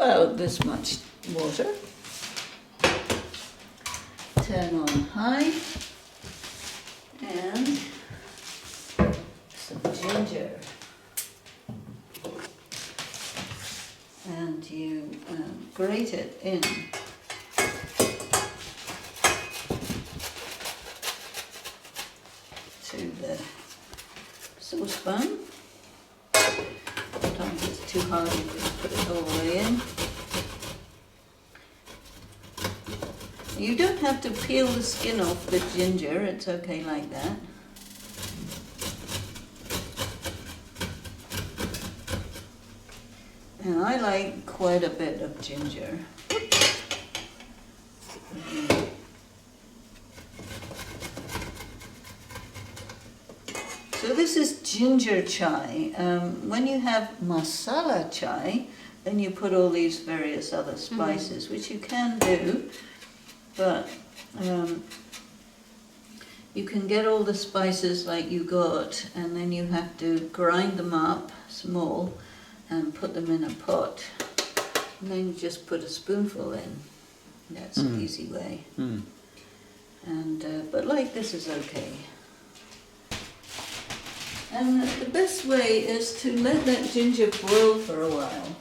about this much water. Turn on high and some ginger. And you grate it in. To the saucepan. Sometimes it's too hard, you just put it all the way in. You don't have to peel the skin off the ginger, it's okay like that. And I like quite a bit of ginger. So this is ginger chai. When you have masala chai, then you put all these various other spices, which you can do, but you can get all the spices like you got, and then you have to grind them up small and put them in a pot, and then you just put a spoonful in. That's an easy way. And but like this is okay. And the best way is to let that ginger boil for a while,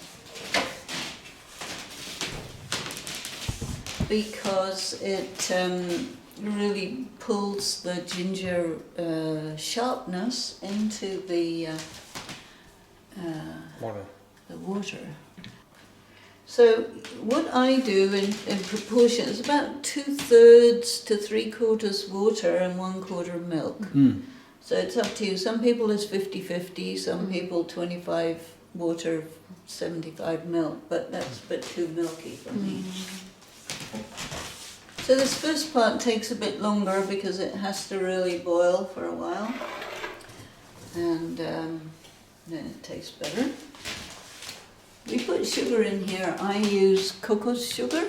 because it really pulls the ginger sharpness into the water. So what I do in proportion is about 2/3 to 3/4 water and 1/4 milk. So it's up to you. Some people it's 50-50, some people 25 water, 75 milk, but that's a bit too milky for me. So this first part takes a bit longer because it has to really boil for a while, and then it tastes better. We put sugar in here. I use cocoa sugar,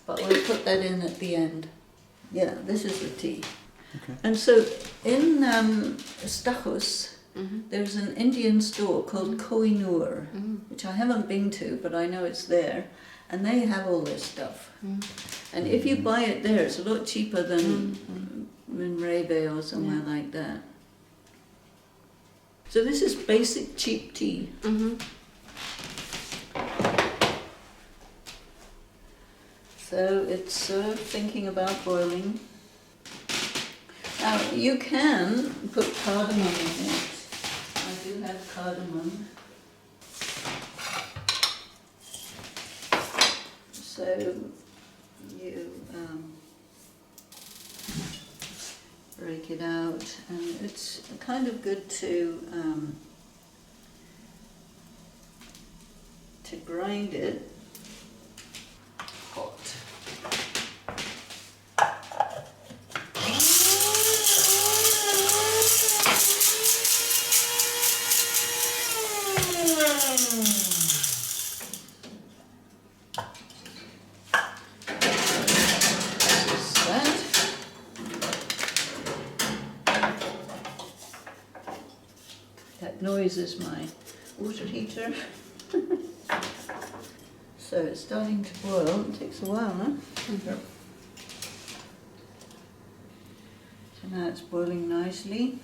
but we'll put that in at the end. Yeah, this is the tea. Okay. And so in Stachus, there's an Indian store called Kohinoor, which I haven't been to, but I know it's there, and they have all this stuff. And if you buy it there, it's a lot cheaper than in Rebe or somewhere like that. So this is basic cheap tea. So it's thinking about boiling. Now you can put cardamom in it. I do have cardamom. So you break it out, and it's kind of good to grind it hot. That noise is my water heater. So it's starting to boil. It takes a while, huh? Yep. So now it's boiling nicely.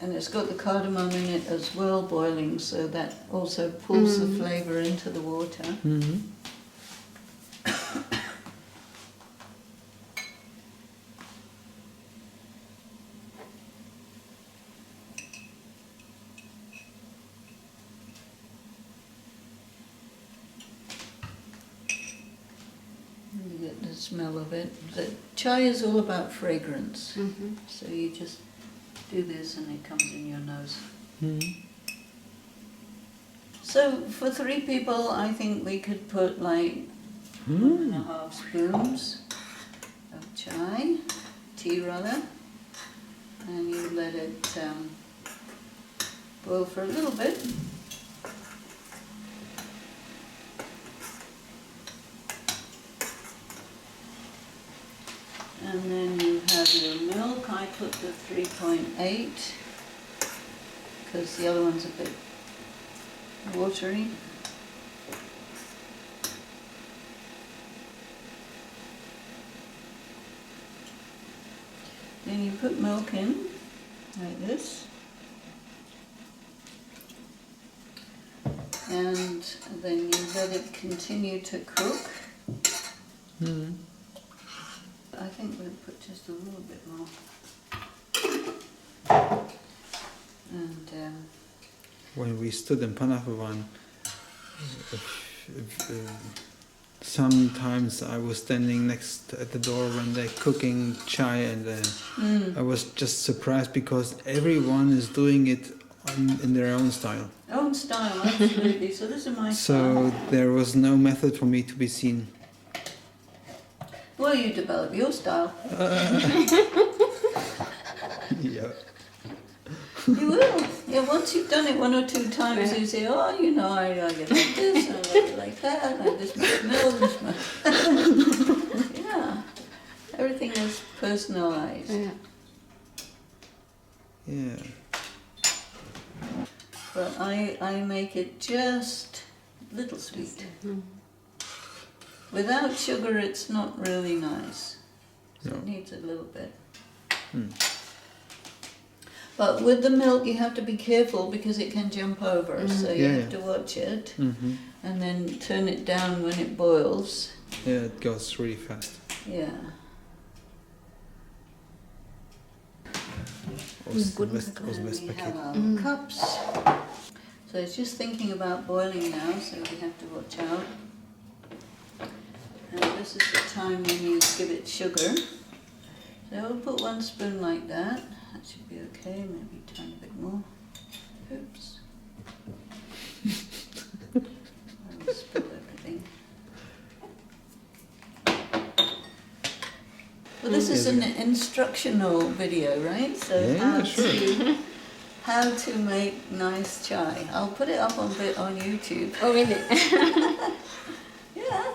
And it's got the cardamom in it as well, boiling, so that also pulls the flavour into the water. You get the smell of it. The chai is all about fragrance, so you just do this and it comes in your nose. So for 3 people, I think we could put like 1.5 spoons of chai, tea rather, and you let it boil for a little bit. And then you have your milk. I put the 3.8 because the other one's a bit watery. Then you put milk in, like this. And then you let it continue to cook. Mm. I think we'll put just a little bit more. And When we stood in Panahavan, sometimes I was standing next at the door when they're cooking chai, and I was just surprised because everyone is doing it in their own style. own style, absolutely. So this is my So style. there was no method for me to be seen. Well, you develop your style. Yeah. You will. Yeah, once you've done it one or two times, you say, oh, you know, I like it like this, I like it like that, I like this much milk, this much. Yeah. Everything is personalized. Yeah. Yeah. But I make it just a little sweet. Without sugar, it's not really nice. So No. it needs a little bit. Mm. But with the milk, you have to be careful because it can jump over. So you Yeah, have yeah. to watch it Mm-hmm. and then turn it down when it boils. Yeah, it goes really fast. Yeah. Aus And we Westpaket. have our cups. So it's just thinking about boiling now, so we have to watch out. And this is the time when you give it sugar. So we'll put 1 spoon like that. That should be okay, maybe a tiny bit more. Oops. I will spill everything. Well, this is an instructional video, right? So Yeah, sure. how to make nice chai. I'll put it up on YouTube. Oh, really? Yeah,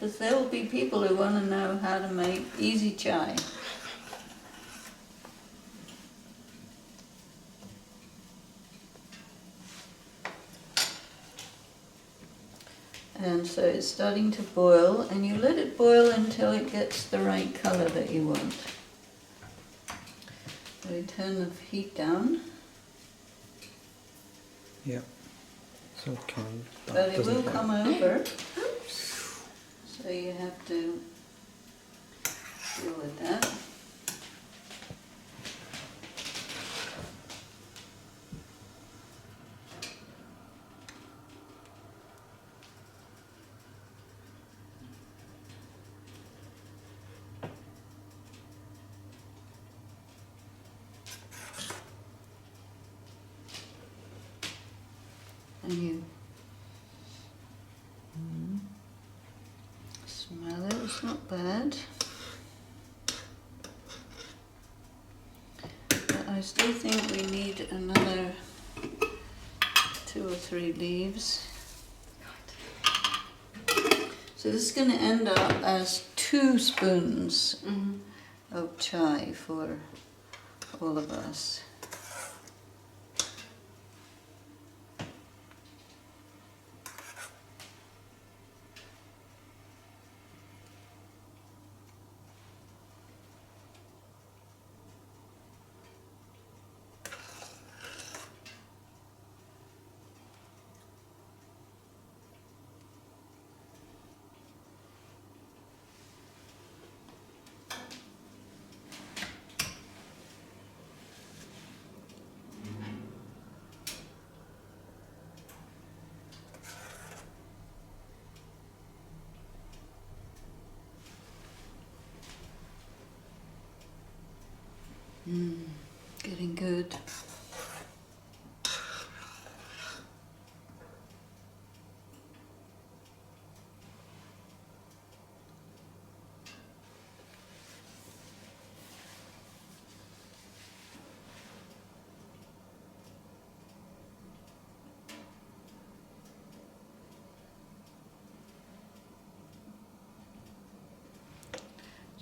because there will be people who want to know how to make easy chai. And so it's starting to boil, and you let it boil until it gets the right colour that you want. So we turn the heat down, Yeah. So it can't. but it doesn't will work. come over. Oops. So you have to deal with that. And you smell it, it's not bad. But I still think we need another 2 or 3 leaves. So this is going to end up as 2 spoons of chai for all of us. Getting good.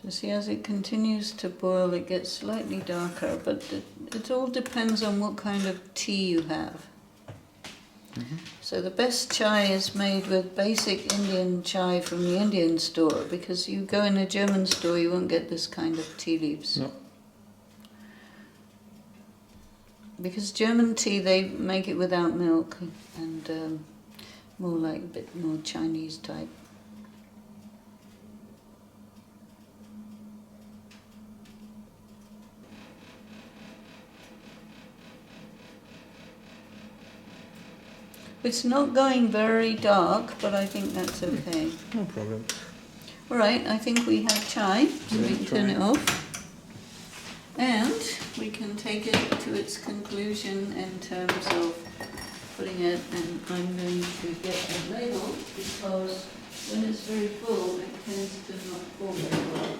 So see, as it continues to boil, it gets slightly darker, but it all depends on what kind of tea you have. So the best chai is made with basic Indian chai from the Indian store, because you go in a German store, you won't get this kind of tea leaves. No. Because German tea, they make it without milk and more like a bit more Chinese type. It's not going very dark, but I think that's okay. No problem. All right, I think we have chai, so we can turn it off. And we can take it to its conclusion in terms of putting it, and I'm going to get a label, because when it's very full, it tends to not pour very well.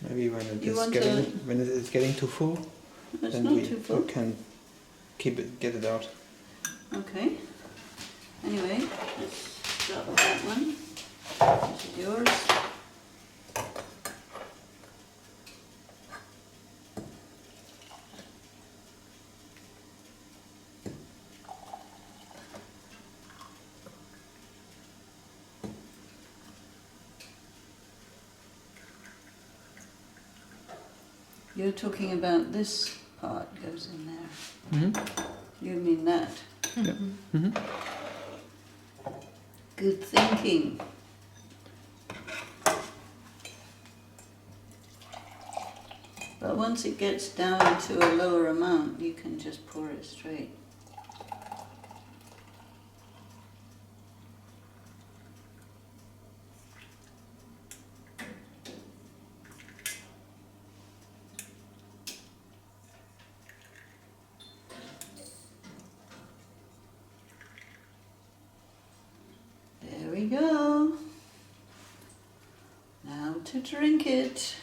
Maybe when it is getting too full, It's then not we too full. can get it out. Okay. Anyway, let's start with that one. This is yours. You're talking about this part goes in there. You mean that? Yeah. Good thinking. But once it gets down to a lower amount, you can just pour it straight. There we go. Now to drink it.